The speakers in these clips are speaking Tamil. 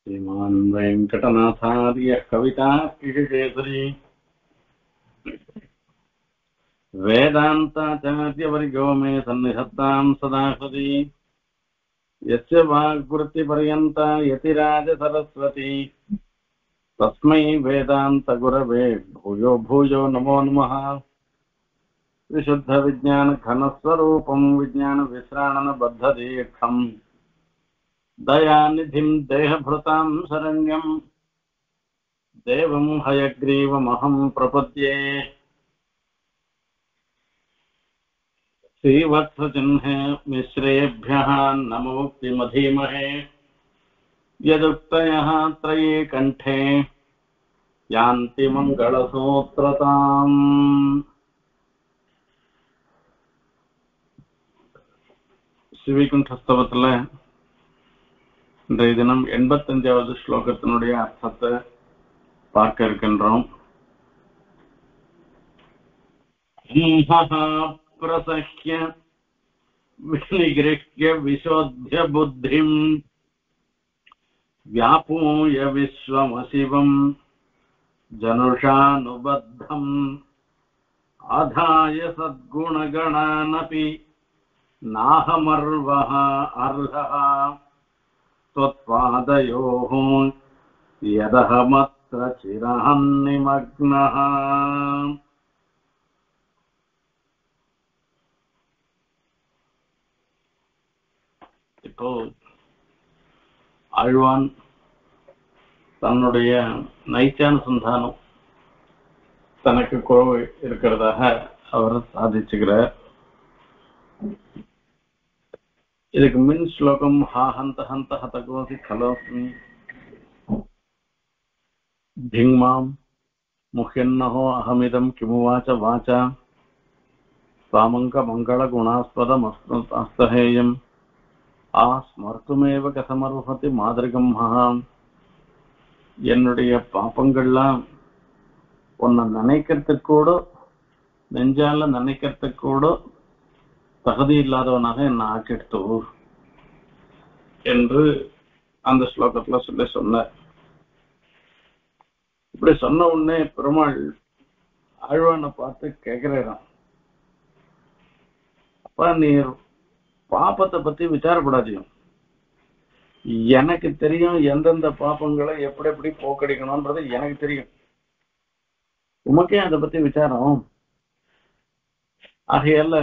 श्रीमान् वेङ्कटनाथार्यः कवितार्किकेसरी वेदान्ताचार्यवर्यो मे सन्निधत्तां सदा हृदि यस्य वाग्वृत्तिपर्यन्ता यतिराजसरस्वती तस्मै वेदान्तगुरवे भूयो भूयो नमो नमः। विशुद्धविज्ञानघनस्वरूपं विज्ञानविश्राणनबद्धदीक्षम् दयानिधिं देहभृतां शरण्यं देवं हयग्रीवमहं प्रपद्ये। श्रीवत्सचिह्ने मिश्रेभ्यः नमोक्तिमधीमहे यदुक्तयः त्रये कण्ठे यान्ति मङ्गलसूत्रताम्। ஸ்ரீவைகுண்டஸ்தவத்துல இன்றைய தினம் 85வது ஸ்லோகத்தினுடைய அர்த்தத்தை பார்க்க இருக்கின்றோம். பிரசஹ்ய விநிகிருஹ்ய விசோத்ய புத்திம் व्यापूय विश्वमशिवं जनुषानुबद्धम् आधाय सद्गुणगणानपि नाहमर्वः अर्हः त्वत्पादयोः यदहमत्र चिरहन्निमग्नः। இப்போ ஆழ்வான் தன்னுடைய நைச்சானுசந்தானம் தனக்கு கோவை இருக்கிறதாக அவர் சாதிச்சுக்கிறார். இதுக்கு மின் ஸ்லோகம் ஹா ஹந்த ஹந்த ஹதகோசி கலோஸ்மி திங்மாம் முஹ்யன்னஹோ அஹமிதம் கிமுவாச்ச வாச்சா சாமங்க மங்கள குணாஸ்பதமஸ்தஹேயம் ஆ ஸ்மர்த்துமேவ கதமர்ஹதி மாதிரிகம் மகாம். என்னுடைய பாப்பங்கள்லாம் உன்னை நினைக்கிறதுக்கு கூட நெஞ்சால நினைக்கிறதுக்கு கூட தகுதி இல்லாதவனாக என்னை ஆக்கிடுத்து என்று அந்த ஸ்லோகத்துல சொன்னார். இப்படி சொன்ன உடனே பெருமாள் ஆழ்வானை பார்த்து கேட்கிறாராம், அப்பா நீ பாப்பத்தை பத்தி விசாரப்படாதையும், எனக்கு தெரியும் எந்தெந்த பாப்பங்களை எப்படி எப்படி போக்கடிக்கணும்ன்றது எனக்கு தெரியும், உமக்கே அதை பத்தி விசாரம். ஆகையால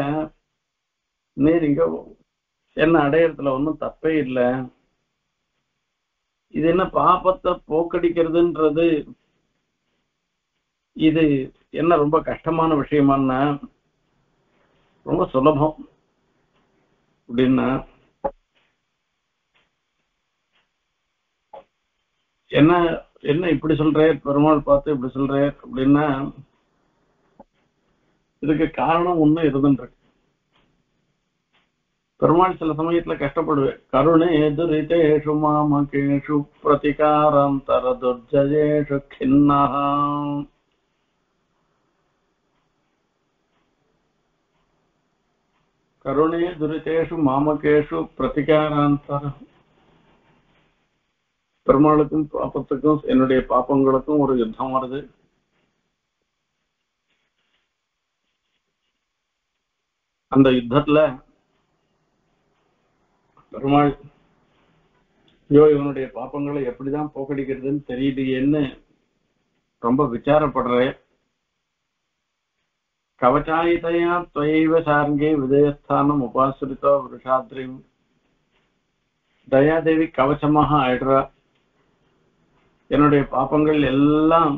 நீர் இங்க என்ன அடையறதுல ஒன்றும் தப்பே இல்லை. இது என்ன பாப்பத்தை போக்கடிக்கிறதுன்றது இது என்ன ரொம்ப கஷ்டமான விஷயமானா ரொம்ப சுலபம் அப்படின்னா என்ன என்ன இப்படி சொல்றே பெருமாள் பார்த்து இப்படி சொல்றே அப்படின்னா இதுக்கு காரணம் ஒண்ணு இருந்துருக்கு. பெருமாள் சில சமயத்துல கஷ்டப்படுவேன். கருணே துரிதேஷு மாமகேஷு பிரதிகாரம் தர துர்ஜயேஷு கிண்ணஹாம். கருணே துரிதேஷு மாமகேஷு பிரதிகாராந்தர. பெருமாளுக்கும் பாப்பத்துக்கும் என்னுடைய பாப்பங்களுக்கும் ஒரு யுத்தம் வருது. அந்த யுத்தத்துல பெருமாள் ஐயோ இவனுடைய பாப்பங்களை எப்படிதான் போக்கடிக்கிறதுன்னு தெரியலையேன்னு ரொம்ப விசாரப்படுறேன். கவச்சாயிதையா துவைவ சார்ங்கே விதயஸ்தானம் உபாசுரித்தோ விருஷாத்ரியும். தயாதேவி கவச்சமாக ஆயிடுறா. என்னுடைய பாப்பங்கள் எல்லாம்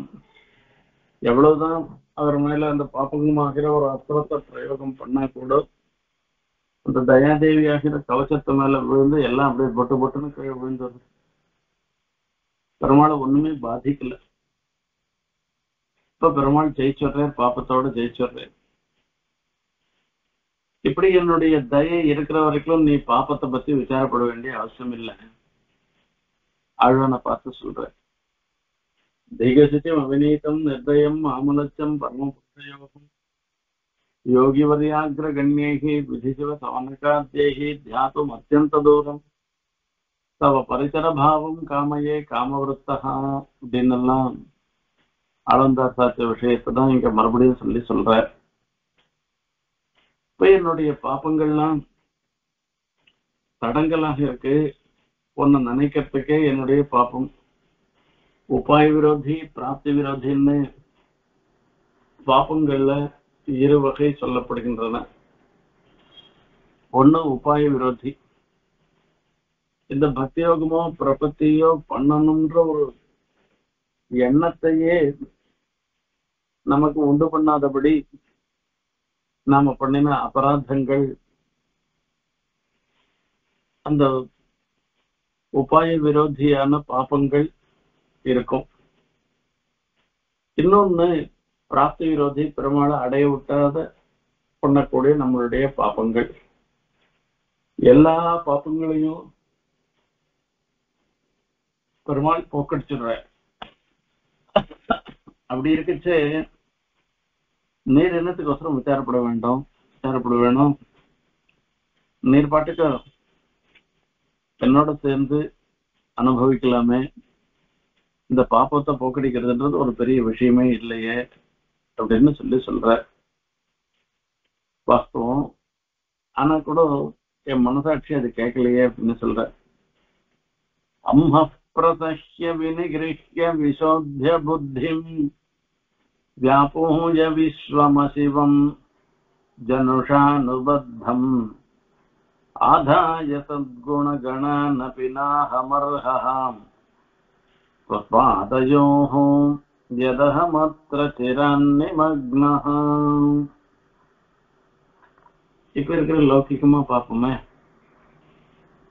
எவ்வளவுதான் அவர் மேல அந்த பாப்பங்கமாகிற ஒரு அஸ்திரத்தை பிரயோகம் பண்ணா கூட அந்த தயாதேவி ஆகிற கவச்சத்து மேல விழுந்து எல்லாம் அப்படியே பொட்டு பொட்டுன்னு கீழே விழுந்தது. பெருமாளை ஒண்ணுமே பாதிக்கல. இப்ப பெருமாள் ஜெயிச்சுடுறார், பாப்பத்தோட ஜெயிச்சுடுறார். இப்படி என்னுடைய தயை இருக்கிற வரைக்கும் நீ பாப்பத்தை பத்தி விசாரப்பட வேண்டிய அவசியம் இல்லை. ஆழ்வானை பார்த்து சொல்ற, திகசிச்சம் அவிநீதம் நிர்தயம் ஆமலட்சம் பரமபுத்திரயோகம் योगिवर्याग्रगण्यैः विधिशिव सवनकाद्यैः ध्यातुम् अत्यन्त दूरम् தவ பரிசர பாவம் காமையே காமவிருத்தகா அப்படின்னு எல்லாம் ஆளந்தார் சாத்திய விஷயத்தை தான் இங்க மறுபடியும் சொல்ற. இப்ப என்னுடைய பாப்பங்கள்லாம் தடங்கலாக இருக்கு. ஒன்னு நினைக்கிறதுக்கே என்னுடைய பாப்பம். உபாய விரோதி பிராப்தி விரோதின்னு பாப்பங்கள்ல இரு வகை சொல்லப்படுகின்றன. ஒண்ணு உபாய விரோதி. இந்த பக்தியோகமோ பிரபத்தியோ பண்ணணும்ன்ற ஒரு எண்ணத்தையே நமக்கு உண்டு பண்ணாதபடி நாம பண்ணின அபராதங்கள் அந்த உபாய விரோதியான பாப்பங்கள் இருக்கும். இன்னொன்னு பிராப்தி விரோதி, பெருமாளை அடைய விட்டாத பண்ணக்கூடிய நம்மளுடைய பாப்பங்கள். எல்லா பாப்பங்களையும் பெருமாள் போக்கடிச்சுடுற. அப்படி இருக்குச்சு நீர் என்னத்துக்கோசரம் விசாரப்பட வேணும். நீர் பாட்டுக்கு என்னோட சேர்ந்து அனுபவிக்கலாமே. இந்த பாப்பத்தை போக்கடிக்கிறதுன்றது ஒரு பெரிய விஷயமே இல்லையே அப்படின்னு சொல்ற. வாஸ்தவம். ஆனா கூட என் மனசாட்சி அது கேட்கலையே அப்படின்னு சொல்ற. அம்ஹ பிரசஹ்ய விநிகிருஹ்ய விசோத்ய புத்திம் व्यापूय विश्वमशिवं जनुषानुबद्धम् आधाय सद्गुणगणानपि नाहमर्हः स्वपादयोः यदहमत्र चिरान्निमग्नः. இப்ப இருக்கிற லௌகிகமா பார்ப்போமே.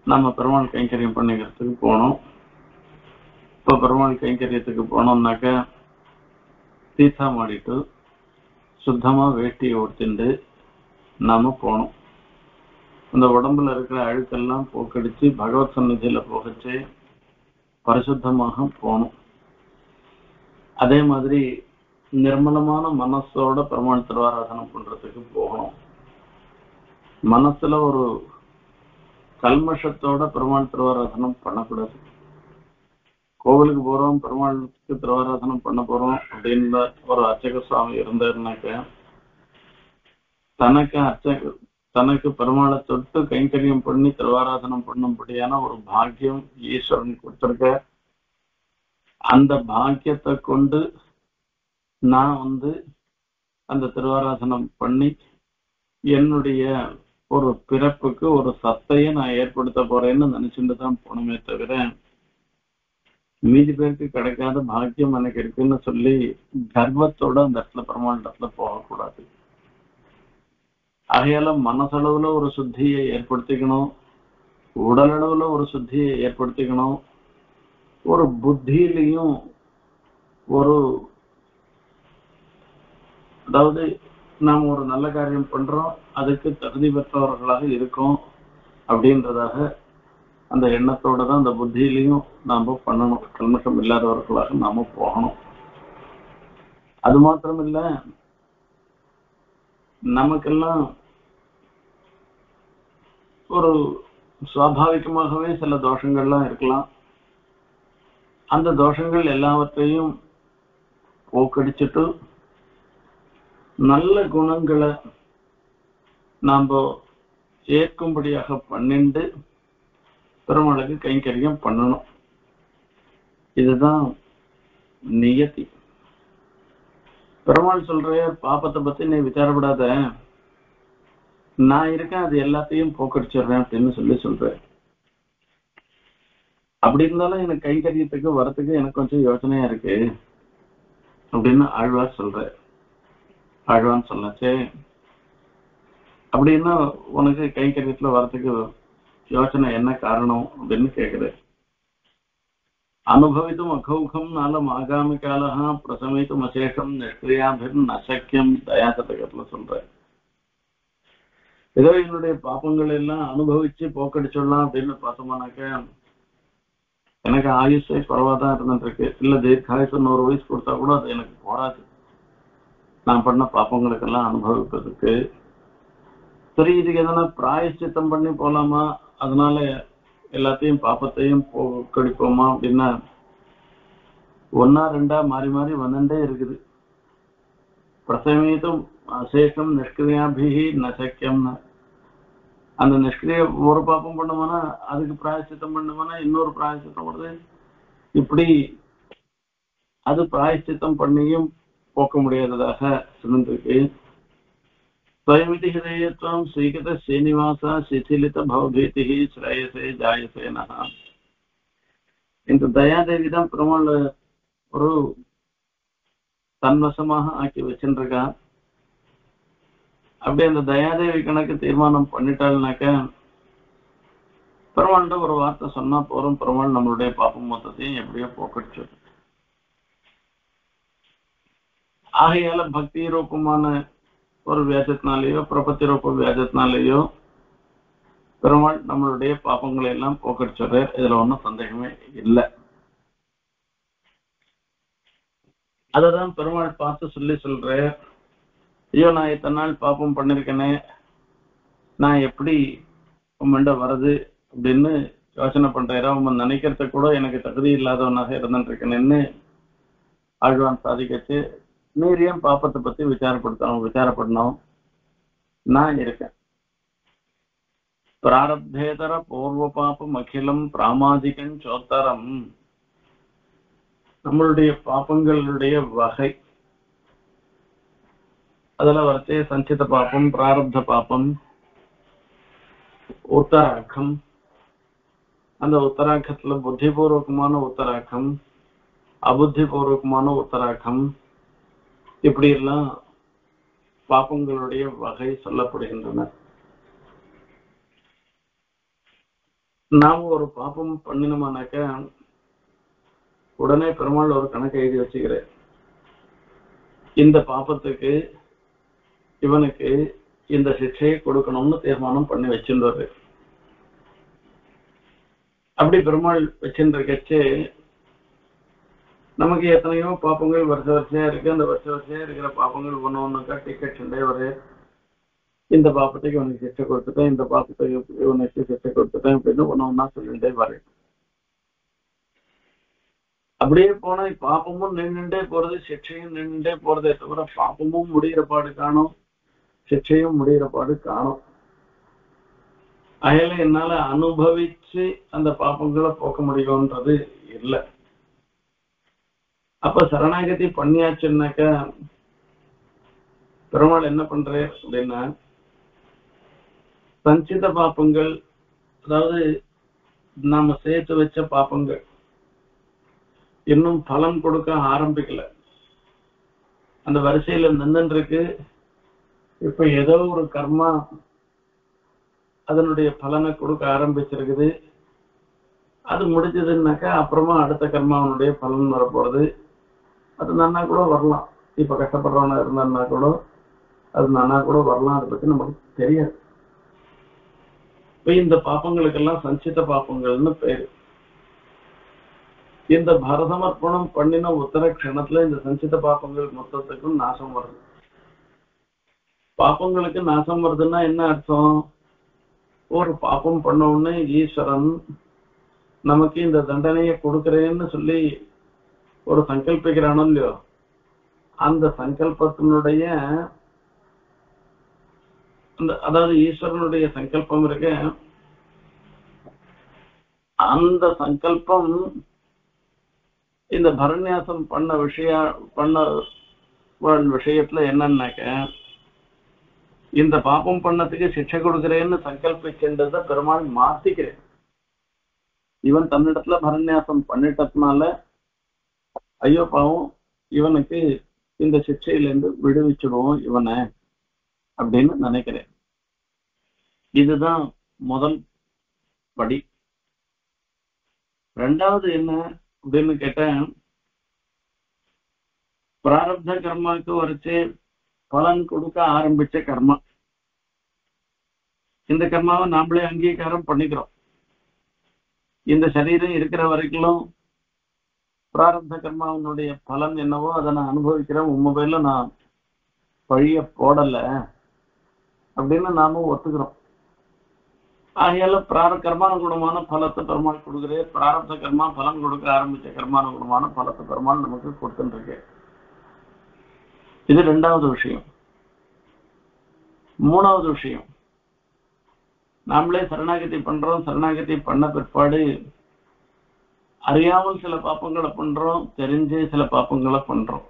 நம்ம பெருமாள் கைங்கரியம் பண்ணிக்கிறதுக்கு போனோம். இப்ப பெருமாள் கைங்கரியத்துக்கு போனோம்னாக்க தீர்த்தா மாடிட்டு சுத்தமா வேட்டியை ஒடுத்திண்டு நாம போனோம். அந்த உடம்புல இருக்கிற அழுக்கெல்லாம் போக்கடிச்சு பகவத் சந்நிதியில போகச்சு பரிசுத்தமாக போனோம். அதே மாதிரி நிர்மலமான மனசோட பெருமாள் திருவாராதனம் பண்றதுக்கு போகணும். மனசுல ஒரு கல்மஷத்தோட பெருமாள் திருவாராதனம் பண்ணக்கூடாது. கோவிலுக்கு போறோம், பெருமாளுக்கு திருவாராதனம் பண்ண போறோம் அப்படின்னு ஒரு அர்ச்சக சுவாமி இருந்தாருனாக்க தனக்கு பெருமாளை தொட்டு கைங்கரியம் பண்ணி திருவாராதனம் பண்ணும்படியான ஒரு பாக்கியம் ஈஸ்வரன் கொடுத்திருக்க. அந்த பாக்கியத்தை கொண்டு நான் அந்த திருவாராதனம் பண்ணி என்னுடைய ஒரு பிறப்புக்கு ஒரு சத்தையை நான் ஏற்படுத்த போறேன்னு நினைச்சுட்டு தான் போனமே தவிர மீதி பேருக்கு கிடைக்காத பாக்கியம் எனக்கு இருக்குன்னு சொல்லி கர்வத்தோட அந்த இடத்துல பெருமாள் இடத்துல போகக்கூடாது. ஆகையால மனசளவுல ஒரு சுத்தியை ஏற்படுத்திக்கணும், உடல் அளவுல ஒரு சுத்தியை ஏற்படுத்திக்கணும், ஒரு புத்தியிலையும் ஒரு அதாவது நாம் ஒரு நல்ல காரியம் பண்றோம் அதுக்கு தகுதி பெற்றவர்களாக இருக்கும் அப்படின்றதாக அந்த எண்ணத்தோட தான் அந்த புத்தியிலையும் நாம பண்ணணும். கல்மஷம் இல்லாதவர்களாக நாம போகணும். அது மாத்திரம் இல்ல, நமக்கெல்லாம் ஒரு சுவாபாவிகமாகவே சில தோஷங்கள்லாம் இருக்கலாம். அந்த தோஷங்கள் எல்லாவற்றையும் போக்கடிச்சுட்டு நல்ல குணங்களை நாம ஏற்கும்படியாக பண்ணிண்டு பெருமாளுக்கு கைங்கரியம் பண்ணணும். இதுதான் நியதி. பெருமாள் சொல்ற பாப்பத்தை பத்தி நீ விசாரப்படாத, நான் இருக்கேன், அது எல்லாத்தையும் போக்கடிச்சிடுறேன் அப்படின்னு சொல்றேன். அப்படி இருந்தாலும் எனக்கு கைங்கரியத்துக்கு வரத்துக்கு எனக்கு கொஞ்சம் யோசனையா இருக்கு அப்படின்னு ஆழ்வார் ஆழ்வான்னு சொல்லச்சே. அப்படின்னா உனக்கு கைங்கரியத்துல வரத்துக்கு யோசனை என்ன காரணம் அப்படின்னு கேக்குது. அனுபவித்தும் அகௌகம் நாளம் ஆகாமி காலகா பிரசமித்தும் அசேஷம் நிஷ்கிரியாபிர் நசக்கியம் தயாசதகத்துல சொல்ற. ஏதோ என்னுடைய பாப்பங்கள் எல்லாம் அனுபவிச்சு போக்கடிச்சிடலாம் அப்படின்னு பார்த்தோம்னாக்க எனக்கு ஆயுஷே குறைவாதான் இருந்துட்டு இருக்கு. இல்ல தீர்க்காயுஷ 100 வயசு கொடுத்தா கூட அது எனக்கு போராது நான் பண்ண பாப்பங்களுக்கெல்லாம் அனுபவிப்பதுக்கு. சரி, இதுக்கு எதனா பிராயச்சித்தம் பண்ணி போலாமா, அதனால எல்லாத்தையும் பாப்பத்தையும் கடிப்போமா அப்படின்னா ஒன்னா ரெண்டா மாறி மாறி வந்துட்டே இருக்குது. பிரசமீதம் அசேஷம் நிஷ்கிரியாபிகி நசக்கியம்னு அந்த நிஷ்கிரிய ஒரு பாப்பம் பண்ணுமானா அதுக்கு பிராயச்சித்தம் பண்ணுமானா இன்னொரு பிராயச்சித்தம் வருது. இப்படி அது பிராயச்சித்தம் பண்ணியும் போக்க முடியாததாக இருந்திருக்கு. स्वयमिति हृदयत्वं स्वीकृत श्रीनिवास शिथिलित भवभीतिः श्रेयसे जायसे नः. இந்த தயாதேவி தான் பெருமாள் ஒரு தன்வசமாக ஆக்கி வச்சுருக்கா. அப்படி அந்த தயாதேவி கணக்கு தீர்மானம் பண்ணிட்டாள்னாக்க பெருமாள்கிட்ட ஒரு வார்த்தை சொன்னா போறோம், பெருமாள் நம்மளுடைய பாப்பம் மொத்தத்தையும் எப்படியோ போக்கடிச்சு. ஆகையால பக்தி ரூபமான ஒரு வியாஜத்தினாலேயோ பிரபத்தி ரூப வியாஜத்தினாலேயோ பெருமாள் நம்மளுடைய பாப்பங்களை எல்லாம் போக்கடிச்சுடுற, இதுல ஒன்றும் சந்தேகமே இல்லை. அததான் பெருமாள் பார்த்து சொல்ற, ஐயோ நான் இத்தனை நாள் பாப்பம் பண்ணிருக்கேனே, நான் எப்படி உம்மண்ட வருது அப்படின்னு யோசனை பண்றாரு. அவன் நினைக்கிறத கூட எனக்கு தகுதி இல்லாதவனாக இருந்துட்டு இருக்கேன்னு ஆழ்வான் சாதிக்கச்சு. நீர் ஏன் பாப்பத்தை பத்தி விசாரப்படணும், நான் இருக்கேன். பிராரப்தேதர பூர்வ பாபம் அகிலம் பிராமாதிகம் சோத்தரம். நம்மளுடைய பாப்பங்களுடைய வகை அதுல வரைச்சே சஞ்சித பாப்பம், பிராரப்த பாப்பம், உத்தராக்கம். அந்த உத்தராக்கத்துல புத்திபூர்வகமான உத்தராக்கம், அபுத்திபூர்வகமான உத்தராக்கம், இப்படி எல்லாம் பாப்பங்களுடைய வகை சொல்லப்படுகின்றன. நாம ஒரு பாப்பம் பண்ணினோமானாக்க உடனே பெருமாள் ஒரு கணக்கு எழுதி வச்சுக்கிறேன். இந்த பாப்பத்துக்கு இவனுக்கு இந்த சிக்ஷையை கொடுக்கணும்னு தீர்மானம் பண்ணி வச்சுருவாரு. அப்படி பெருமாள் வச்சுருக்கச்சு நமக்கு எத்தனையோ பாப்பங்கள் வருஷம் இருக்கு. அந்த வருஷம் இருக்கிற பாப்பங்கள் ஒண்ணு டிக்கெட் சண்டே ஒரு இந்த பாப்பத்துக்கு இவனுக்கு சிக்ஷை கொடுத்துட்டேன், இந்த பாப்பத்துக்கு இவனுக்கு சிக்ஷை கொடுத்துட்டேன் அப்படின்னு ஒண்ணா சொல்லிட்டே வரேன். அப்படியே போனா பாப்பமும் நின்றுட்டே போறது, சிக்ஷையும் நின்றுட்டே போறதே தவிர பாப்பமும் முடிகிற பாடு காணும், சிக்ஷையும் முடிகிற பாடு காணும். அயல என்னால அனுபவிச்சு அந்த பாப்பங்களை போக்க முடியும்ன்றது இல்லை. அப்ப சரணாகதி பண்ணியாச்சுன்னாக்க பெருமாள் என்ன பண்றாரு அப்படின்னா, சஞ்சித பாப்பங்கள், அதாவது நாம சேர்த்து வச்ச பாப்பங்கள் இன்னும் பலன் கொடுக்க ஆரம்பிக்கல, அந்த வரிசையில நின்று இருக்கு. இப்ப ஏதோ ஒரு கர்மா அதனுடைய பலனை கொடுக்க ஆரம்பிச்சிருக்குது. அது முடிஞ்சதுன்னாக்கா அப்புறமா அடுத்த கர்மாவனுடைய பலன் வரப்போறது. அது நன்னா கூட வரலாம். இப்ப கஷ்டப்படுறவனா இருந்தான்னா கூட அது நன்னா கூட வரலாம். அதை பத்தி நமக்கு தெரியாது. இப்ப இந்த பாப்பங்களுக்கெல்லாம் சஞ்சித பாப்பங்கள்னு பேரு. இந்த பரதமர்ப்பணம் பண்ணின உத்தர கணத்துல இந்த சஞ்சித பாப்பங்கள் மொத்தத்துக்கும் நாசம் வருது. பாப்பங்களுக்கு நாசம் வருதுன்னா என்ன அர்த்தம்? ஒரு பாப்பம் பண்ண உடனே ஈஸ்வரன் நமக்கு இந்த தண்டனையை கொடுக்கிறேன்னு சொல்லி ஒரு சங்கல்பிக்கிறானோ இல்லையோ, அந்த சங்கல்பத்தினுடைய அதாவது ஈஸ்வரனுடைய சங்கல்பம் இருக்க, அந்த சங்கல்பம் இந்த பரநியாசம் பண்ண விஷயத்துல என்னன்னாக்க, இந்த பாப்பம் பண்ணதுக்கு சிக்ஷை கொடுக்கிறேன்னு சங்கல்பிக்கின்றத பெருமாள் மாத்திக்கிறேன். இவன் தன்னிடத்துல பரநியாசம் பண்ணிட்டதுனால ஐயோ பாவம் இவனுக்கு இந்த சிக்ஷையிலிருந்து விடுவிச்சிடுவோம் இவனை அப்படின்னு நினைக்கிறேன். இதுதான் முதல் படி. ரெண்டாவது என்ன அப்படின்னு கேட்டேன், பிராரப்த கர்மாவுக்கு வரைச்சு பலன் கொடுக்க ஆரம்பிச்ச கர்மா, இந்த கர்மாவை நாமளே அங்கீகாரம் பண்ணிக்கிறோம். இந்த சரீரம் இருக்கிற வரைக்கும் பிராரப்த கர்மாவனுடைய பலன் என்னவோ அதை நான் அனுபவிக்கிறேன், உண்மை பேர்ல நான் பழிய போடல அப்படின்னு நாம ஒத்துக்கிறோம். ஆகையால கர்மானுகுணமான பலத்தை பெருமாள் கொடுக்குறேன். பிராரப்த கர்மா பலன் கொடுக்க ஆரம்பிச்ச கர்மானுகுணமான பலத்தை பெருமாள் நமக்கு கொடுத்துருக்கு. இது ரெண்டாவது விஷயம். மூணாவது விஷயம், நாமளே சரணாகதி பண்றோம். சரணாகதி பண்ண பிற்பாடு அறியாமல் சில பாப்பங்களை பண்றோம், தெரிஞ்சு சில பாப்பங்களை பண்றோம்.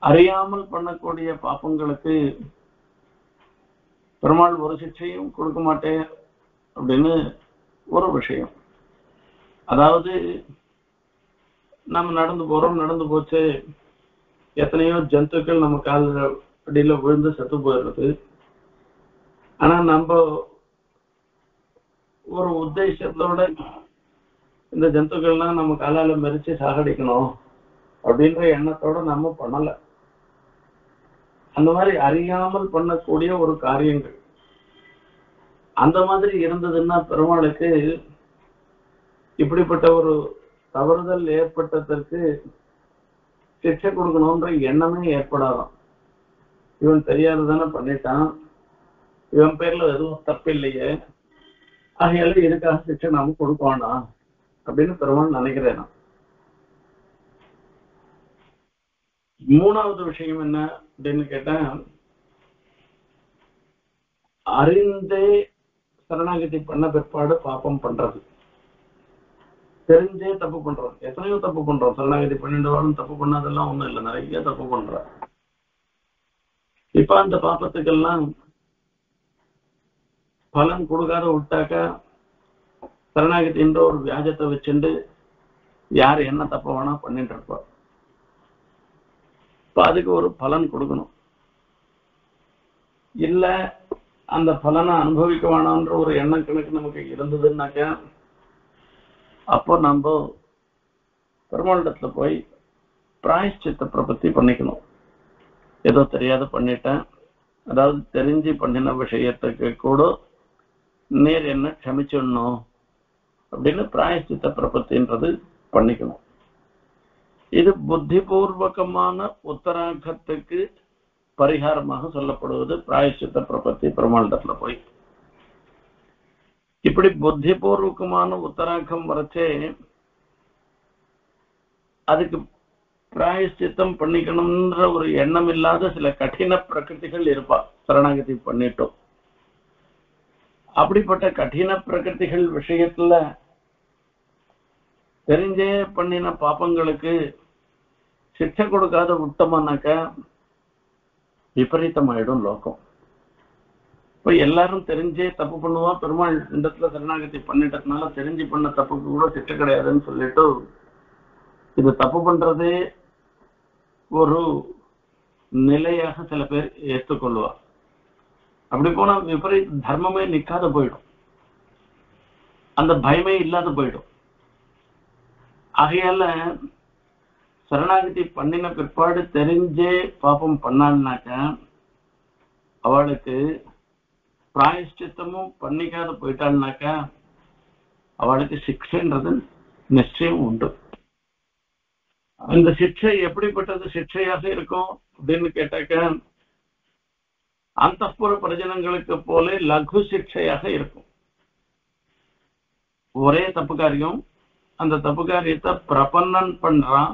அறியாமல் பண்ணக்கூடிய பாப்பங்களுக்கு பெருமாள் ஒரு சிக்ஷையும் கொடுக்க மாட்டேன் அப்படின்னு ஒரு விஷயம். அதாவது நம்ம நடந்து போறோம், நடந்து போச்சு, எத்தனையோ ஜந்துக்கள் நம்ம கால அடியில விழுந்து செத்து போயிடுறது. ஆனா நம்ம ஒரு உத்தேசத்தோட இந்த ஜந்துக்கள்லாம் நம்ம காலால மறிச்சு சாகடிக்கணும் அப்படின்ற எண்ணத்தோட நம்ம பண்ணல. அந்த மாதிரி அறியாமல் பண்ணக்கூடிய ஒரு காரியங்கள் அந்த மாதிரி இருந்ததுன்னா பெருமாளுக்கு இப்படிப்பட்ட ஒரு தவறுதல் ஏற்பட்டதற்கு சிக்ஷை கொடுக்கணும்ன்ற எண்ணமே ஏற்படாதான். இவன் தெரியாததானே பண்ணிட்டான், இவன் பேர்ல எதுவும் தப்பு இல்லையே, ஆகையால இதுக்காக சிக்ஷை நாம கொடுப்பானா அப்படின்னு பெருமாள் நினைக்கிறேன். மூணாவது விஷயம் என்ன அப்படின்னு கேட்டா, அறிந்தே சரணாகதி பண்ண பிற்பாடு பாப்பம் பண்றது. தெரிஞ்சே தப்பு பண்றோம், எத்தனையோ தப்பு பண்றோம். சரணாகதி 12 வாரம் தப்பு பண்ணாதெல்லாம் ஒண்ணும் இல்லை, நிறைய தப்பு பண்றோம். இப்ப அந்த பாப்பத்துக்கெல்லாம் பலன் கொடுக்காத விட்டாக்கா சரணாகதின்ற ஒரு வியாஜத்தை வச்சுட்டு யார் என்ன தப்பு வேணா பண்ணிட்டு இருப்பார். இப்ப அதுக்கு ஒரு பலன் கொடுக்கணும். இல்ல அந்த பலனை அனுபவிக்க வேணாம்ன்ற ஒரு எண்ணம் கணக்கு நமக்கு இருந்ததுன்னாக்கா அப்போ நம்ம பெருமாளிடத்துல போய் பிராயஷ்சித்த பிரபத்தி பண்ணிக்கணும். ஏதோ தெரியாத பண்ணிட்டேன், அதாவது தெரிஞ்சு பண்ணின விஷயத்துக்கு கூட நேர் என்ன க்ஷமிச்சிடணும் அப்படின்னு பிராயஷ்சித்த பிரபத்தின்றது பண்ணிக்கணும். இது புத்திபூர்வகமான உத்தராகத்துக்கு பரிகாரமாக சொல்லப்படுவது பிராயஷ்சித்த பிரபத்தி. பெருமாளிடத்துல போய் இப்படி புத்திபூர்வகமான உத்தராகம் வரைச்சே அதுக்கு பிராயஷ்சித்தம் பண்ணிக்கணும்ன்ற ஒரு எண்ணம் இல்லாத சில கடின பிரகிருதிகள் இருப்பா. சரணாகதி பண்ணிட்டோம், அப்படிப்பட்ட கடின பிரகிருதிகள் விஷயத்துல தெரிஞ்சே பண்ணின பாப்பங்களுக்கு சிக்ஷை கொடுக்காத விட்டோம்னாக்க விபரீதமாயிடும் லோகம். இப்ப எல்லாரும் தெரிஞ்சே தப்பு பண்ணுவா. பெருமாள் இடத்துல சரணாகதி பண்ணிட்டதுனால தெரிஞ்சு பண்ண தப்புக்கு கூட சிக்ஷை கிடையாதுன்னு சொல்லிட்டு இது தப்பு பண்றதே ஒரு நிலையாக சில பேர் ஏற்றுக்கொள்வா. அப்படி போனா விபரீத தர்மமே நிக்காத போயிடும், அந்த பயமே இல்லாத போயிடும். ஆகையால சரணாகதி பண்ணின பிற்பாடு தெரிஞ்சே பாப்பம் பண்ணான்னாக்க அவளுக்கு பிராயஷ்சித்தமும் பண்ணிக்காத போயிட்டாள்னாக்கா அவளுக்கு சிக்ஷைன்றது நிச்சயம் உண்டு. அந்த சிக்ஷை எப்படிப்பட்டது சிக்ஷையாக இருக்கும் அப்படின்னு கேட்டாக்க அந்தப்புற பிரஜனங்களுக்கு போல லகு சிக்ஷையாக இருக்கும். ஒரே தப்பு காரியம், அந்த தப்பு காரியத்தை பிரபன்னன் பண்றான்,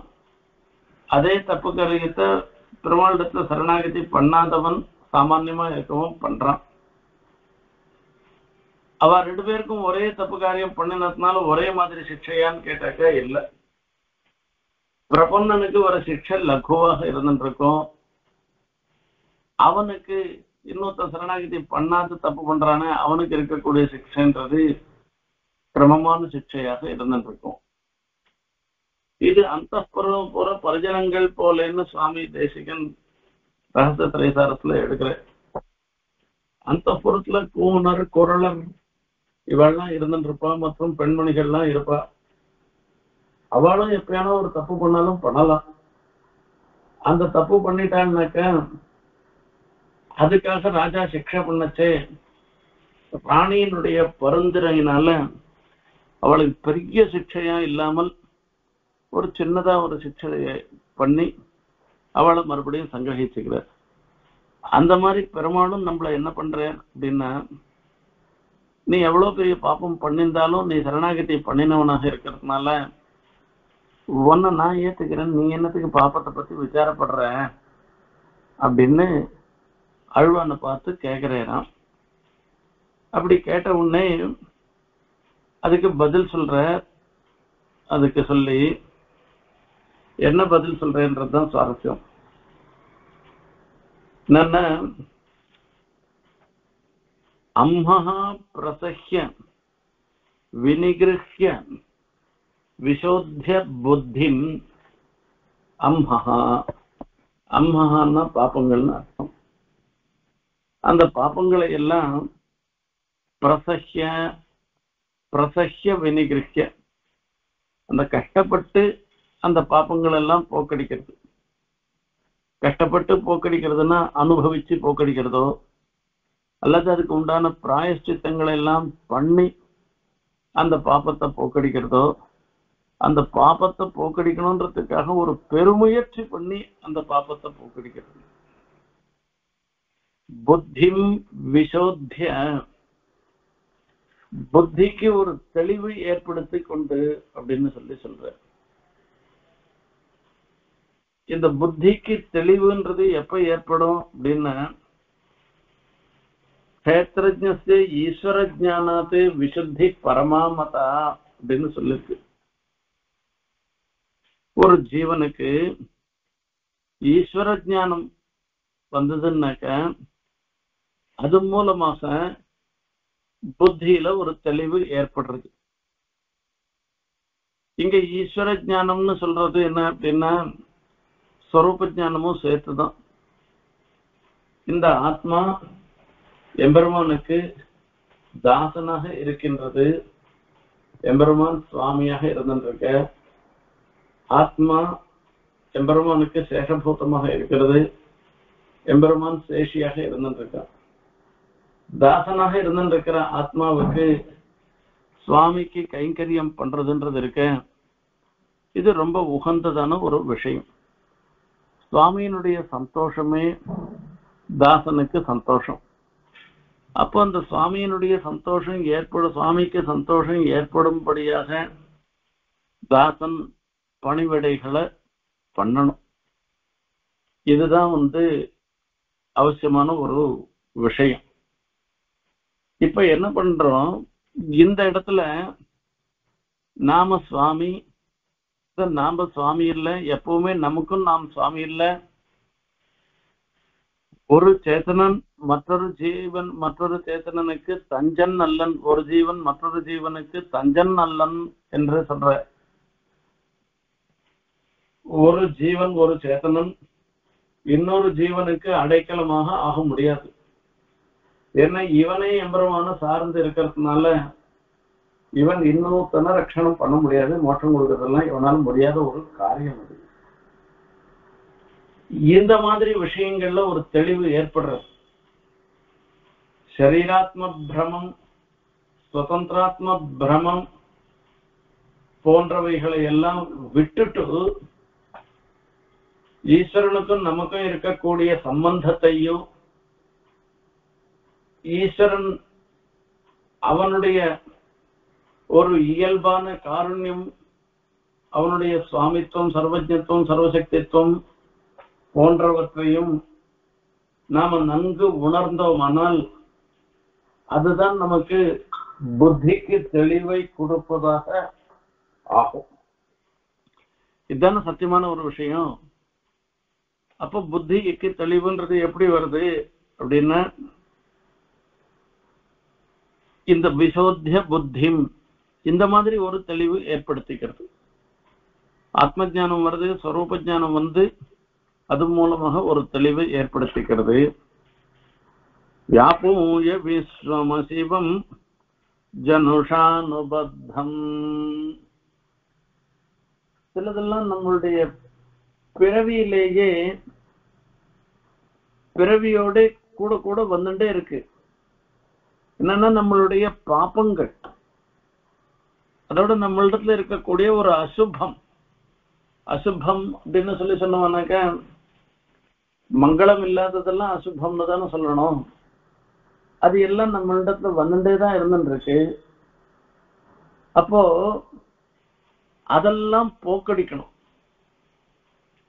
அதே தப்பு காரியத்தை பெருமாளிடத்துல சரணாகதி பண்ணாதவன் சாமான்யமா இருக்கவும் பண்றான். அவ ரெண்டு பேருக்கும் ஒரே தப்பு காரியம் பண்ணினதுனால ஒரே மாதிரி சிக்ஷையான்னு கேட்டாக்க இல்லை. பிரபன்னனுக்கு ஒரு சிக்ஷை லகுவாக இருந்துருக்கும், அவனுக்கு இன்னொருத்த சரணாகதி பண்ணாது தப்பு பண்றானே அவனுக்கு இருக்கக்கூடிய சிக்ஷைன்றது கிரமமான சிக்ஷையாக இருந்துருக்கும். இது அந்தப்புற பரிஜனங்கள் போலன்னு சுவாமி தேசிகன் ரகசிய திரைசாரத்துல எடுக்கிற. அந்தப்புறத்துல கூணர் குரலர் இவெல்லாம் இருந்துருப்பா, மற்றும் பெண்மணிகள்லாம் இருப்பா. அவளும் எப்பயானோ ஒரு தப்பு பண்ணாலும் பண்ணலாம். அந்த தப்பு பண்ணிட்டான்னாக்க அதுக்காக ராஜா சிக்ஷை பண்ணச்சே ராணியினுடைய பரிந்துரையினால அவளுக்கு பெரிய சிக்ஷையா இல்லாமல் ஒரு சின்னதா ஒரு சிக்ஷையை பண்ணி அவளை மறுபடியும் சங்கிரகிச்சுக்கிறார். அந்த மாதிரி பெருமாளும் நம்மள என்ன பண்ற அப்படின்னா நீ எவ்வளவு பெரிய பாப்பம் பண்ணியிருந்தாலும் நீ சரணாகதி பண்ணினவனாக இருக்கிறதுனால உன்னை நான் ஏத்துக்கிறேன், நீ என்னத்துக்கு பாப்பத்தை பத்தி விசாரப்படுற அப்படின்னு அழ்வானை பார்த்து கேட்கிறேன். அப்படி கேட்ட உடனே அதுக்கு பதில் சொல்ற. அதுக்கு சொல்லி என்ன பதில் சொல்றேன்றதுதான் சுவாரஸ்யம். என்னன்னா, அம்ஹா பிரசஹ்ய விநிகிருஹ்ய விசோத்ய புத்திம். அம்ஹா, அம்ஹான்னா பாப்பங்கள்னு அர்த்தம். அந்த பாப்பங்களை எல்லாம் பிரசஹ்ய பிரசஹ்ய விநிகிருஹ்ய, அந்த கஷ்டப்பட்டு அந்த பாப்பங்கள் எல்லாம் போக்கடிக்கிறது. கஷ்டப்பட்டு போக்கடிக்கிறதுனா அனுபவிச்சு போக்கடிக்கிறதோ அல்லது அதுக்கு உண்டான பிராயஷ்சித்தங்களை எல்லாம் பண்ணி அந்த பாப்பத்தை போக்கடிக்கிறதோ, அந்த பாப்பத்தை போக்கடிக்கணும்ன்றதுக்காக ஒரு பெருமுயற்சி பண்ணி அந்த பாப்பத்தை போக்கடிக்கிறது. புத்திம் விசோத்திய, புத்திக்கு ஒரு தெளிவு ஏற்படுத்தி கொண்டு அப்படின்னு சொல்ற. இந்த புத்திக்கு தெளிவுன்றது எப்ப ஏற்படும் அப்படின்னா, கஷேத்ரஜ்ஞஸ்ய ஈஸ்வர ஜானாத் விசுத்தி பரமாமதா அப்படின்னு சொல்லிருக்கு. ஒரு ஜீவனுக்கு ஈஸ்வர ஞானம் வந்ததுன்னாக்க அது மூலமாக புத்தியில ஒரு தெளிவு ஏற்படுறது. இங்க ஈஸ்வர ஞானம்னு சொல்றது என்ன அப்படின்னா, ஸ்வரூப ஞானமும் சேர்த்துதான். இந்த ஆத்மா எம்பெருமானுக்கு தாசனாக இருக்கின்றது. எம்பெருமான் சுவாமியாக இருந்திருக்க. ஆத்மா எம்பெருமானுக்கு சேஷபூதமாக இருக்கிறது. எம்பெருமான் சேஷியாக இருந்திருக்க. தாசனாக இருந்திருக்கிற ஆத்மாவுக்கு சுவாமிக்கு கைங்கரியம் பண்றதுன்றது இருக்க, இது ரொம்ப உகந்ததான ஒரு விஷயம். சுவாமியினுடைய சந்தோஷமே தாசனுக்கு சந்தோஷம். அப்போ அந்த சுவாமியினுடைய சந்தோஷம் ஏற்படும், சுவாமிக்கு சந்தோஷம் ஏற்படும்படியாக தாசன் பணிவிடைகளை பண்ணணும். இதுதான் அவசியமான ஒரு விஷயம். இப்ப என்ன பண்றோம், இந்த இடத்துல நாம சுவாமி, நாம சுவாமி இல்லை, எப்பவுமே நமக்கும் நாம் சுவாமி இல்லை. ஒரு சேத்தனன் மற்றொரு ஜீவன் மற்றொரு சேத்தனனுக்கு தஞ்சன் அல்லன், ஒரு ஜீவன் மற்றொரு ஜீவனுக்கு தஞ்சன் அல்லன் என்று சொல்ற. ஒரு ஜீவன் ஒரு சேத்தனன் இன்னொரு ஜீவனுக்கு அடைக்கலமாக ஆக முடியாது. ஏன்னா இவனே எம்பெருமான சார்ந்து இருக்கிறதுனால இவன் இன்னொருத்தனை ரட்சணம் பண்ண முடியாது. மோட்சம் கொடுக்கறதெல்லாம் இவனால் முடியாத ஒரு காரியம் அது. இந்த மாதிரி விஷயங்கள்ல ஒரு தெளிவு ஏற்படுறது. சரீராத்ம பிரமம், சுதந்திராத்ம பிரமம் போன்றவைகளை எல்லாம் விட்டுட்டு ஈஸ்வரனுக்கும் நமக்கும் இருக்கக்கூடிய சம்பந்தத்தையும், ஈஸ்வரன் அவனுடைய ஒரு இயல்பான காருண்யம், அவனுடைய சுவாமித்துவம், சர்வஜத்துவம், சர்வசக்தித்துவம் போன்றவற்றையும் நாம நன்கு உணர்ந்தோமானால் அதுதான் நமக்கு புத்திக்கு தெளிவை கொடுப்பதாக ஆகும். இதுதான சத்தியமான ஒரு விஷயம். அப்ப புத்திக்கு தெளிவுன்றது எப்படி வருது அப்படின்னா, இந்த விசோத்திய புத்திம் இந்த மாதிரி ஒரு தெளிவு ஏற்படுத்திக்கிறது. ஆத்ம ஞானம் வருது, ஸ்வரூப ஞானம் அது மூலமாக ஒரு தெளிவு ஏற்படுத்திக்கிறது. வியாபூய விஸ்வமசிவம் ஜனுஷானுபத்தம். சிலதெல்லாம் நம்மளுடைய பிறவியிலேயே பிறவியோட கூட கூட வந்துட்டே இருக்கு. என்னன்னா நம்மளுடைய பாப்பங்கள், அதோட நம்மளிடத்துல இருக்கக்கூடிய ஒரு அசுபம். அசுபம் அப்படின்னு சொன்னோம்னாக்க மங்களம் இல்லாததெல்லாம் அசுபம்னு தானே சொல்லணும். அது எல்லாம் நம்ம இடத்துல வந்துட்டேதான் இருந்துருக்கு. அப்போ அதெல்லாம் போக்கடிக்கணும்.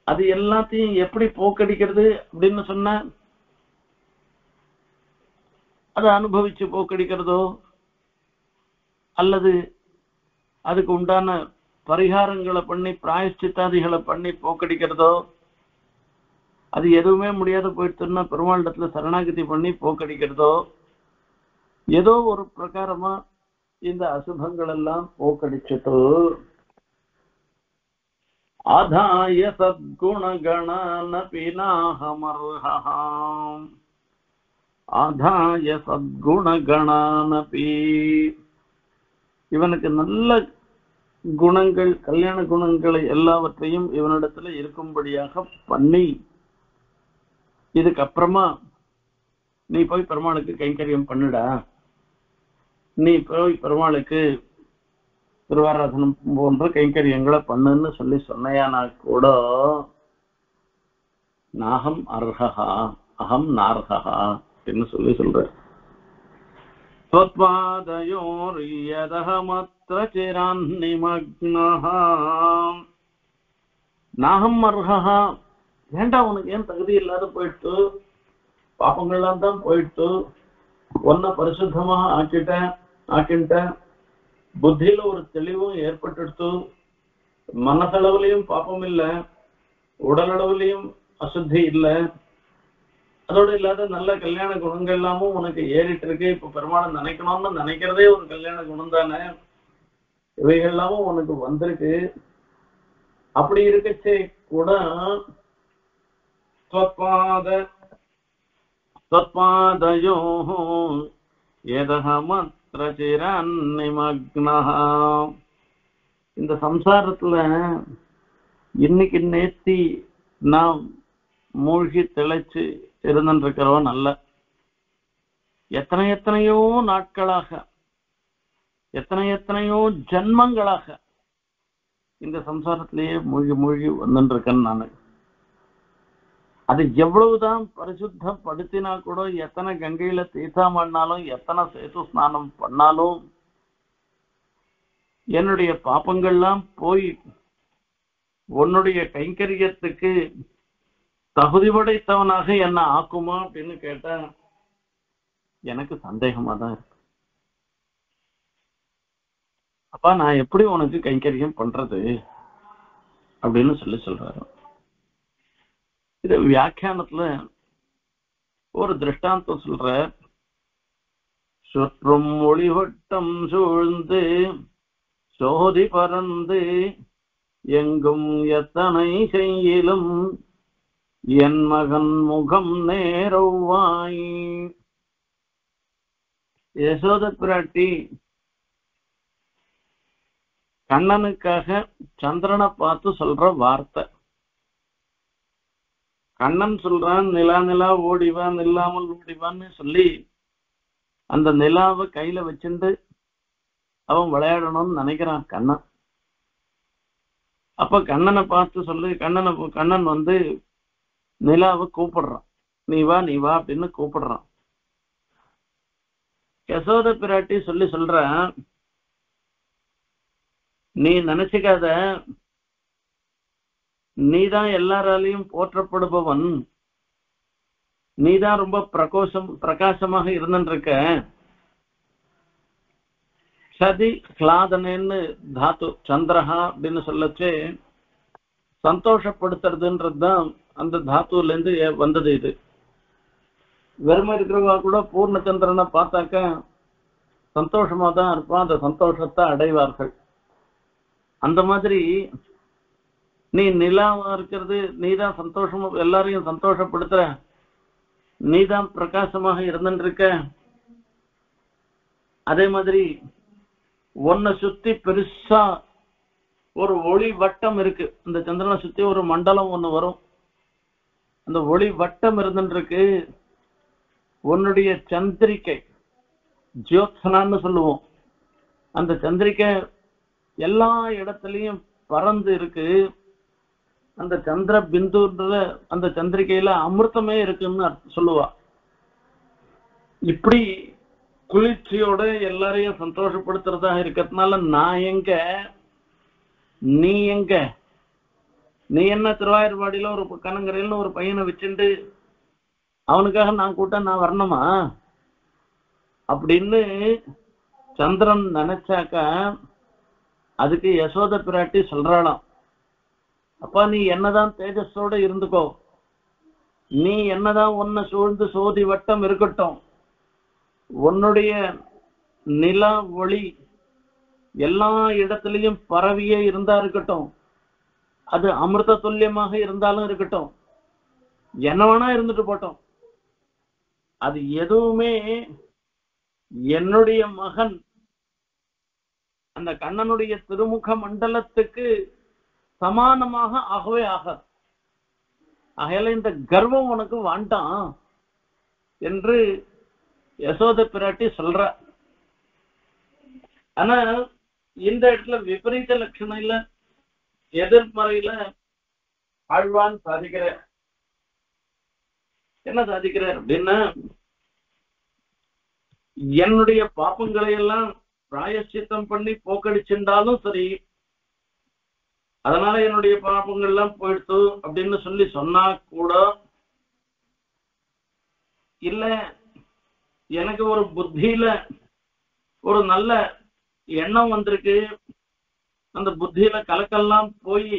அது எல்லாத்தையும் எப்படி போக்கடிக்கிறது அப்படின்னு சொன்னா, அதை அனுபவிச்சு போக்கடிக்கிறதோ அல்லது அதுக்கு உண்டான பரிகாரங்களை பண்ணி பிராயஷ்சித்தாதிகளை பண்ணி போக்கடிக்கிறதோ, அது எதுவுமே முடியாத போயிடுச்சுன்னா பெருமாளிடத்துல சரணாகதி பண்ணி போக்கடிக்கிறதோ, ஏதோ ஒரு பிரகாரமா இந்த அசுபங்கள் எல்லாம் போக்கடிச்சுட்டு ஆதாய சத்குணகணானபி நாஹமர்ஹம் ஆதாய சத்குணகணானபி, இவனுக்கு நல்ல குணங்கள் கல்யாண குணங்களை எல்லாவற்றையும் இவனிடத்துல இருக்கும்படியாக பண்ணி, இதுக்கப்புறமா நீ போய் பெருமாளுக்கு கைங்கரியம் பண்ணுடா, நீ போய் பெருமாளுக்கு திருவாராதனம் போன்ற கைங்கரியங்களை பண்ணுன்னு சொல்லி சொன்னையானா கூட, நாகம் அர்ஹா அகம் நார்ஹா அப்படின்னு சொல்லி சொல்ற. நாகம் அர்ஹா, ஏண்டா உனக்கு ஏன் தகுதி இல்லாத போயிட்டு, பாப்பங்கள்லாம் தான் போயிட்டு, ஒன்ன பரிசுத்தமாக ஆக்கிட்ட, புத்தியில ஒரு தெளிவும் ஏற்பட்டு, மனசளவுலையும் பாப்பம் இல்லை, உடலளவுலையும் அசுத்தி இல்லை, அதோட இல்லாத நல்ல கல்யாண குணங்கள் எல்லாமும் உனக்கு ஏறிட்டு இருக்கு. இப்ப பெருமாளை நினைக்கணும்னு நினைக்கிறதே ஒரு கல்யாண குணம் தானே, இவைகள் எல்லாமும் உனக்கு வந்திருக்கு. அப்படி இருக்கச்சே கூட त्वत्पादयो यदहमत्र चिरन्निमग्नः, இந்த சம்சாரத்துல இன்னைக்கு நேத்தி நாம் மூழ்கி திளைச்சு இருந்துருக்கிறவன் அல்ல. எத்தனையோ நாட்களாக, எத்தனையோ ஜன்மங்களாக இந்த சம்சாரத்திலேயே மூழ்கி வந்துருக்கேன் நானு. அது எவ்வளவுதான் பரிசுத்தப்படுத்தினா கூட, எத்தனை கங்கையில தீர்த்தம் பண்ணாலும், எத்தனை சேது ஸ்நானம் பண்ணாலும், என்னுடைய பாப்பங்கள்லாம் போய் உன்னுடைய கைங்கரியத்துக்கு தகுதி படைத்தவனாக என்ன ஆக்குமா அப்படின்னு கேட்டா எனக்கு சந்தேகமா தான் இருக்கு. அப்பா நான் எப்படி உனக்கு கைங்கரியம் பண்றது அப்படின்னு சொல்றாரு. இது வியாக்கியானத்துல ஒரு திருஷ்டாந்தம் சொல்ற. சுற்றும் ஒளிவட்டம் சூழ்ந்து சோதி பறந்து எங்கும் எத்தனை செய்யிலும் என் மகன் முகம் நேரவாய். யசோத பிராட்டி கண்ணனுக்காக சந்திரனை பார்த்து சொல்ற வார்த்தை. கண்ணன் சொல்றான், நிலா ஓடிவான், இல்லாமல் ஓடிவான்னு சொல்லி அந்த நிலாவை கையில வச்சுட்டு அவன் விளையாடணும்னு நினைக்கிறான் கண்ணன். அப்ப கண்ணனை பார்த்து சொல்லி கண்ணன் வந்து நிலாவை கூப்பிடுறான், நீ வா அப்படின்னு கூப்பிடுறான். யசோத பிராட்டி சொல்ற, நீ நினைச்சுக்காத, நீதான் எல்லாராலையும் போற்றப்படுபவன், நீதான் ரொம்ப பிரகாசமாக இருந்துருக்க. சதி கிளாதனேன்னு தாத்து சந்திரஹா அப்படின்னு சொல்லச்சு சந்தோஷப்படுத்துறதுன்றதுதான் அந்த தாத்துல இருந்து வந்தது. இது வெறுமை இருக்கிறவங்க கூட பூர்ணச்சந்திரனை பார்த்தாக்க சந்தோஷமா தான் இருப்பான், அந்த சந்தோஷத்தை அடைவார்கள். அந்த மாதிரி நீ நிலாவா இருக்கிறது, நீதான் சந்தோஷமா எல்லாரையும் சந்தோஷப்படுத்துற, நீதான் பிரகாசமாக இருந்துருக்க. அதே மாதிரி உன்னை சுத்தி பெருசா ஒரு ஒளி வட்டம் இருக்கு. இந்த சந்திரனை சுத்தி ஒரு மண்டலம் ஒண்ணு வரும், அந்த ஒளி வட்டம் இருந்துருக்கு. உன்னுடைய சந்திரிகை ஜோத்சனான்னு சொல்லுவோம், அந்த சந்திரிகை எல்லா இடத்துலயும் பறந்து இருக்கு. அந்த சந்திர பிந்துன்ற அந்த சந்திரிகையில அமிர்தமே இருக்குன்னு சொல்லுவா. இப்படி குளிர்ச்சியோட எல்லாரையும் சந்தோஷப்படுத்துறதா இருக்கிறதுனால நான் எங்க, நீ எங்க? நீ என்ன திருவாயூர்பாடியில ஒரு கனங்கரையில ஒரு பையனை வச்சுட்டு அவனுக்காக நான் கூட்ட நான் வரணுமா அப்படின்னு சந்திரன் நினைச்சாக்கா அதுக்கு யசோத பிராட்டி சொல்றாளாம், அப்பா நீ என்னதான் தேஜஸோட இருந்துக்கோ, நீ என்னதான் உன்னை சூழ்ந்து சோதி வட்டம் இருக்கட்டும், உன்னுடைய நிலா ஒளி எல்லா இடத்துலயும் பரவியே இருந்தா இருக்கட்டும், அது அமிர்த துல்லியமாக இருந்தாலும் இருக்கட்டும், என்ன வேணா இருந்துட்டு போட்டோம், அது எதுவுமே என்னுடைய மகன் அந்த கண்ணனுடைய திருமுக மண்டலத்துக்கு சமானமாக ஆகவே ஆகாது. ஆகையால இந்த கர்வம் உனக்கு வேண்டாம் என்று யசோத பிராட்டி சொல்ற. ஆனா இந்த இடத்துல விபரீத லட்சணையில எதிர்மறையில ஆழ்வான் சாதிக்கிற என்ன சாதிக்கிறார் அப்படின்னா, என்னுடைய பாப்பங்களை எல்லாம் பிராயச்சித்தம் பண்ணி போக்கடிச்சுட்டாலும் சரி, அதனால என்னுடைய பாப்பங்கள் எல்லாம் போயிடுத்து அப்படின்னு சொல்லி சொன்னா கூட, இல்ல எனக்கு ஒரு புத்தியில ஒரு நல்ல எண்ணம் வந்திருக்கு, அந்த புத்தியில கலக்கெல்லாம் போய்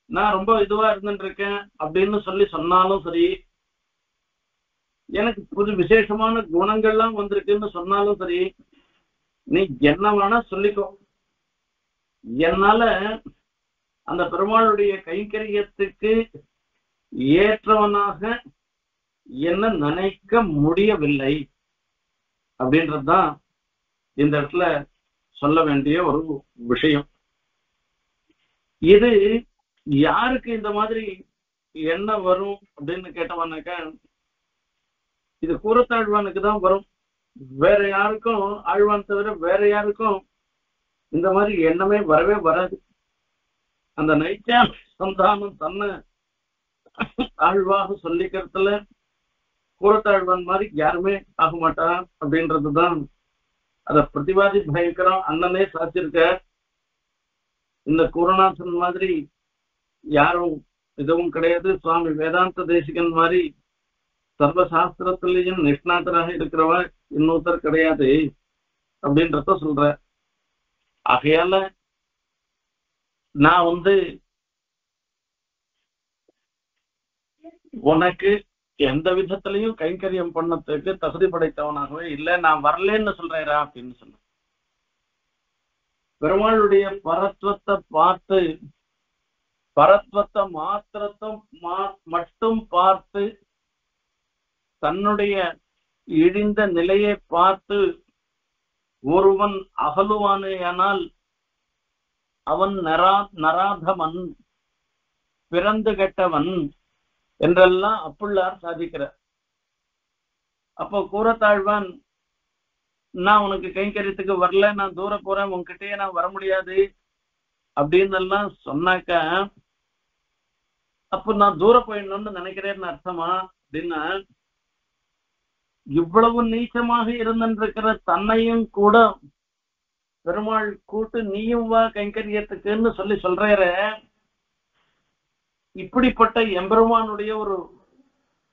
நான் ரொம்ப இதுவா இருந்துட்டு இருக்கேன் அப்படின்னு சொல்லி சொன்னாலும் சரி, எனக்கு புது விசேஷமான குணங்கள்லாம் வந்திருக்குன்னு சொன்னாலும் சரி, நீ என்ன வேணா சொல்லிக்கோ, என்னால அந்த பெருமாளுடைய கைங்கரியத்துக்கு ஏற்றவனாக என்ன நினைக்க முடியவில்லை அப்படின்றதுதான் இந்த இடத்துல சொல்ல வேண்டிய ஒரு விஷயம். இது யாருக்கு இந்த மாதிரி என்ன வரும் அப்படின்னு கேட்டவனாக்கா, இது கூரத்தாழ்வானுக்கு தான் வரும். வேற யாருக்கும், ஆழ்வான் தவிர வேற யாருக்கும் இந்த மாதிரி எண்ணமே வரவே வராது. அந்த நைத்தியா சந்தானம் தன்னை ஆழ்வாக சொல்லிக்கிறதுல கூரத்தாழ்வான் மாதிரி யாருமே ஆக மாட்டான் அப்படின்றதுதான் அத பிரதிவாதி பயங்கரம் அண்ணனே சாத்திருக்க. இந்த கூரநாதன் மாதிரி யாரும் இதுவும் கிடையாது. சுவாமி வேதாந்த தேசிகன் மாதிரி சர்வசாஸ்திரத்திலையும் நிஷ்ணாத்தராக இருக்கிறவ இன்னொருத்தர் கிடையாது அப்படின்றத சொல்ற. ஆகையால நான் உனக்கு எந்த விதத்திலையும் கைங்கரியம் பண்ணத்துக்கு தகுதி படைத்தவனாகவே இல்லை, நான் வரலன்னு சொல்றேரா அப்படின்னு சொன்ன. பெருமாளுடைய பரத்வத்தை பார்த்து, பரத்வத்தை மாத்திரத்தை மட்டும் பார்த்து, தன்னுடைய இழிந்த நிலையை பார்த்து ஒருவன் அகலுவானேயானால் அவன் நராதமன், பிறந்து கெட்டவன் என்றெல்லாம் அப்புள்ளார் சாதிக்கிறார். அப்போ கூரத்தாழ்வான், நான் உனக்கு கைங்கரியத்துக்கு வரல, நான் தூர போறேன், உன்கிட்டயே நான் வர முடியாது அப்படின்னு எல்லாம் சொன்னாக்க, அப்ப நான் தூர போயிடணும்னு நினைக்கிறேன்னு அர்த்தமா அப்படின்னா, இவ்வளவு நீச்சமாக இருந்திருக்கிற தன்னையும் கூட பெருமாள் கூட்டு நீயும் வா கைங்கரியத்துக்குன்னு சொல்லி சொல்ற. இப்படிப்பட்ட எம்பெருமானுடைய ஒரு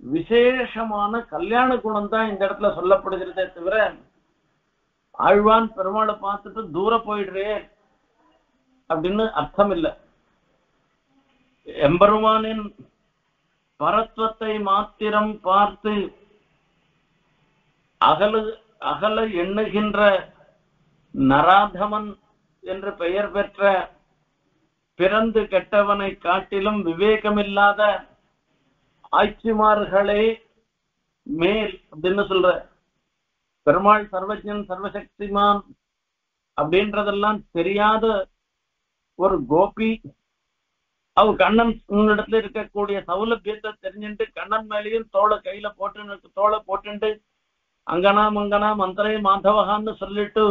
விசேஷமான கல்யாண குணம் தான் இந்த இடத்துல சொல்லப்படுகிறதே தவிர, ஆழ்வான் பெருமாளை பார்த்துட்டு தூர போயிடுறே அப்படின்னு அர்த்தம் இல்லை. எம்பெருமானின் பரத்வத்தை மாத்திரம் பார்த்து அகல எண்ணுகின்ற நராதமன் என்று பெயர் பெற்ற பிறந்து கெட்டவனை காட்டிலும் விவேகமில்லாத ஆட்சிமார்களே மேல் அப்படின்னு சொல்ற. பெருமாள் சர்வஜன் சர்வசக்திமான் அப்படின்றதெல்லாம் தெரியாத ஒரு கோபி, அவ கண்ணன் இடத்துல இருக்கக்கூடிய சௌலபியத்தை தெரிஞ்சுட்டு கண்ணன் மேலேயும் கையில போட்டு அங்கனா மங்கனா மந்திரை மாதவகான்னு சொல்லிட்டு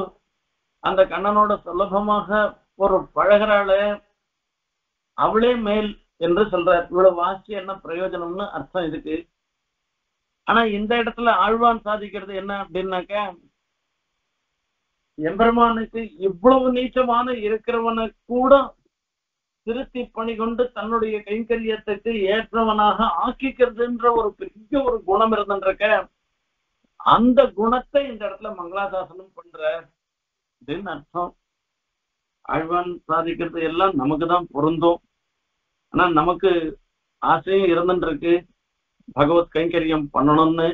அந்த கண்ணனோட சுலபமாக ஒரு பழகிறாள அவளே மேல் என்று சொல்ற. இவ்வளவு வாசி என்ன பிரயோஜனம்னு அர்த்தம் இதுக்கு. ஆனா இந்த இடத்துல ஆழ்வான் சாதிக்கிறது என்ன அப்படின்னாக்க, எம்பெருமானுக்கு இவ்வளவு நீச்சமான இருக்கிறவனை கூட திருத்தி பணி கொண்டு தன்னுடைய கைங்கரியத்துக்கு ஏற்றவனாக ஆக்கிக்கிறதுன்ற ஒரு பெரிய ஒரு குணம் இருந்துருக்க, அந்த குணத்தை இந்த இடத்துல மங்களாசாசனம் பண்ற அப்படின்னு அர்த்தம். ஆழ்வான் சாதிக்கிறது எல்லாம் நமக்குதான் பொருந்தும். ஆனா நமக்கு ஆசையும் இருந்துருக்கு பகவத் கைங்கரியம் பண்ணணும்னு.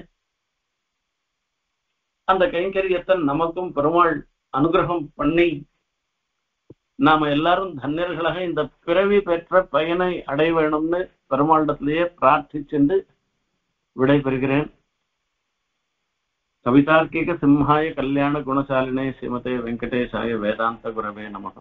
அந்த கைங்கரியத்தை நமக்கும் பெருமாள் அனுகிரகம் பண்ணி நாம எல்லாரும் தன்யர்களாக இந்த பிறவி பெற்ற பயனை அடைய வேணும்னு பெருமாளிடத்திலேயே பிரார்த்திச்சென்று விடைபெறுகிறேன். கவிதார்க்கிக சிம்ஹாய கல்யாண குணசாலினே ஸ்ரீமதே வெங்கடேசாய வேதாந்த குரவே நமः.